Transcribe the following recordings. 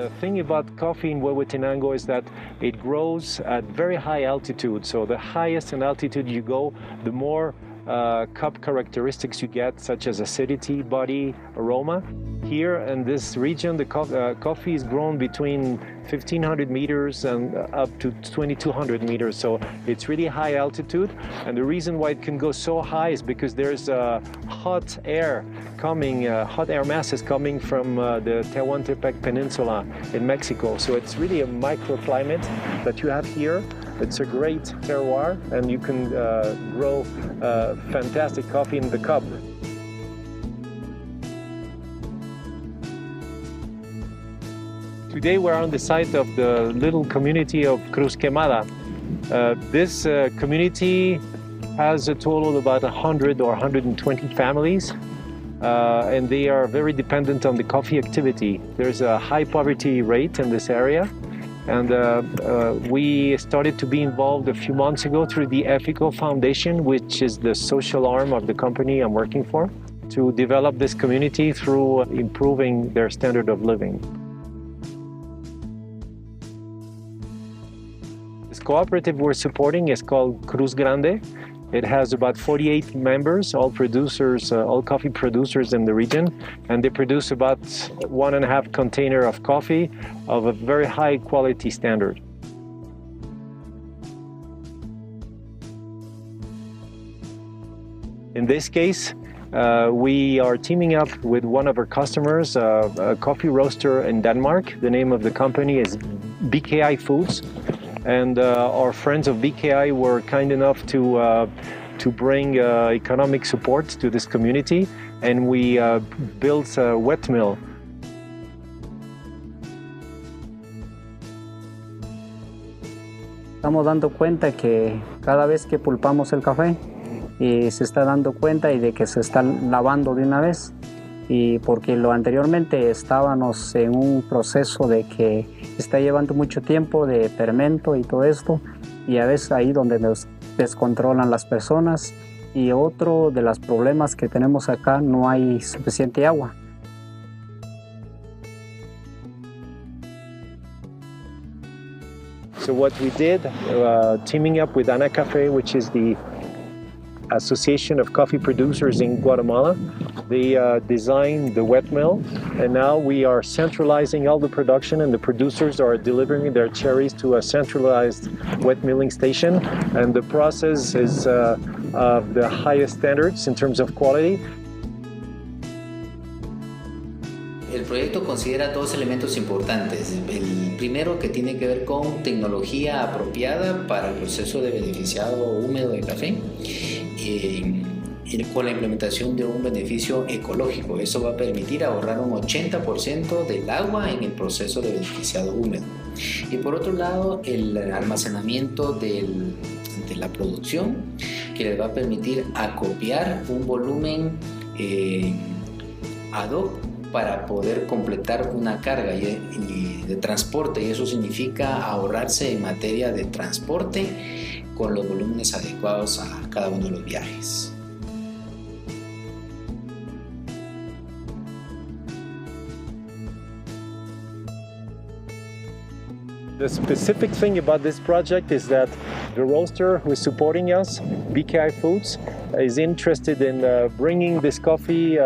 The thing about coffee in Huehuetenango is that it grows at very high altitude. So the highest in altitude you go, the more cup characteristics you get, such as acidity, body, aroma. Here in this region, the coffee is grown between 1,500 meters and up to 2,200 meters. So it's really high altitude. And the reason why it can go so high is because there's hot air coming, hot air masses coming from the Tehuantepec Peninsula in Mexico. So it's really a microclimate that you have here. It's a great terroir, and you can grow fantastic coffee in the cup. Today we're on the site of the little community of Cruz Quemada. This community has a total of about 100 or 120 families, and they are very dependent on the coffee activity. There's a high poverty rate in this area, and we started to be involved a few months ago through the Efico Foundation, which is the social arm of the company I'm working for, to develop this community through improving their standard of living. This cooperative we're supporting is called Cruz Grande. It has about 48 members, all producers, all coffee producers in the region, and they produce about 1.5 container of coffee of a very high quality standard. In this case, we are teaming up with one of our customers, a coffee roaster in Denmark. The name of the company is BKI Foods. And our friends of BKI were kind enough to bring economic support to this community, and we built a wet mill. Estamos dando cuenta que cada vez que pulpamos el café se está dando cuenta y de que se está lavando de una vez. Y porque lo anteriormente estábamos en un proceso de que está llevando mucho tiempo de fermento y todo esto, y a veces ahí donde nos descontrolan las personas. Y otro de los problemas que tenemos acá, no hay suficiente agua. So what we did, teaming up with Anacafe, which is the Association of Coffee Producers in Guatemala, they designed the wet mill, and now we are centralizing all the production, and the producers are delivering their cherries to a centralized wet milling station, and the process is of the highest standards in terms of quality. El proyecto considera dos elementos importantes. El primero, que tiene que ver con tecnología apropiada para el proceso de beneficiado húmedo de café, con la implementación de un beneficio ecológico. Eso va a permitir ahorrar un 80% del agua en el proceso de beneficiado húmedo. Y por otro lado, el almacenamiento de la producción, que les va a permitir acopiar un volumen ad hoc para poder completar una carga de transporte, y eso significa ahorrarse en materia de transporte con los volúmenes adecuados a cada uno de los viajes. The specific thing about this project is that the roaster who is supporting us, BKI Foods, is interested in bringing this coffee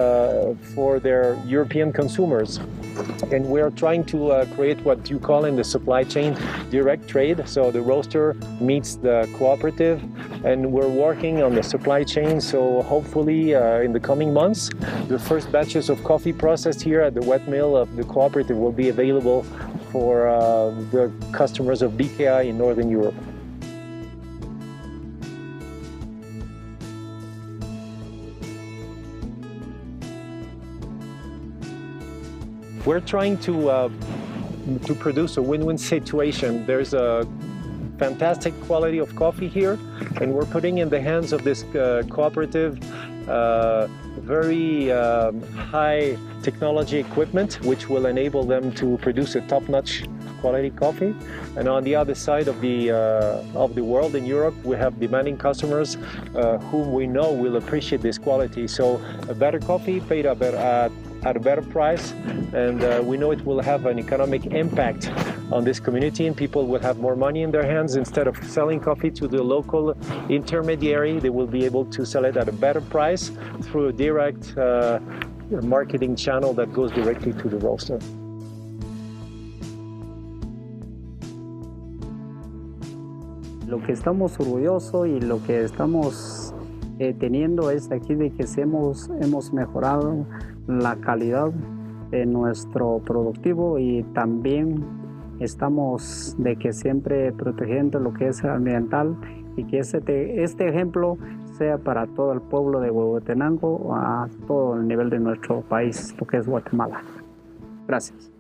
for their European consumers. And we're trying to create what you call in the supply chain direct trade. So the roaster meets the cooperative, and we're working on the supply chain. So hopefully in the coming months, the first batches of coffee processed here at the wet mill of the cooperative will be available for the customers of BKI in Northern Europe. We're trying to produce a win-win situation. There's a fantastic quality of coffee here, and we're putting in the hands of this cooperative very high technology equipment, which will enable them to produce a top-notch quality coffee. And on the other side of the world, in Europe, we have demanding customers whom we know will appreciate this quality. So a better coffee paid at at a better price, and we know it will have an economic impact on this community, and people will have more money in their hands. Instead of selling coffee to the local intermediary, they will be able to sell it at a better price through a direct marketing channel that goes directly to the roaster. Lo que estamos orgullosos y lo que estamos teniendo es aquí de que hemos mejorado la calidad de nuestro productivo, y también estamos de que siempre protegiendo lo que es ambiental, y que este ejemplo sea para todo el pueblo de Huehuetenango, a todo el nivel de nuestro país, lo que es Guatemala. Gracias.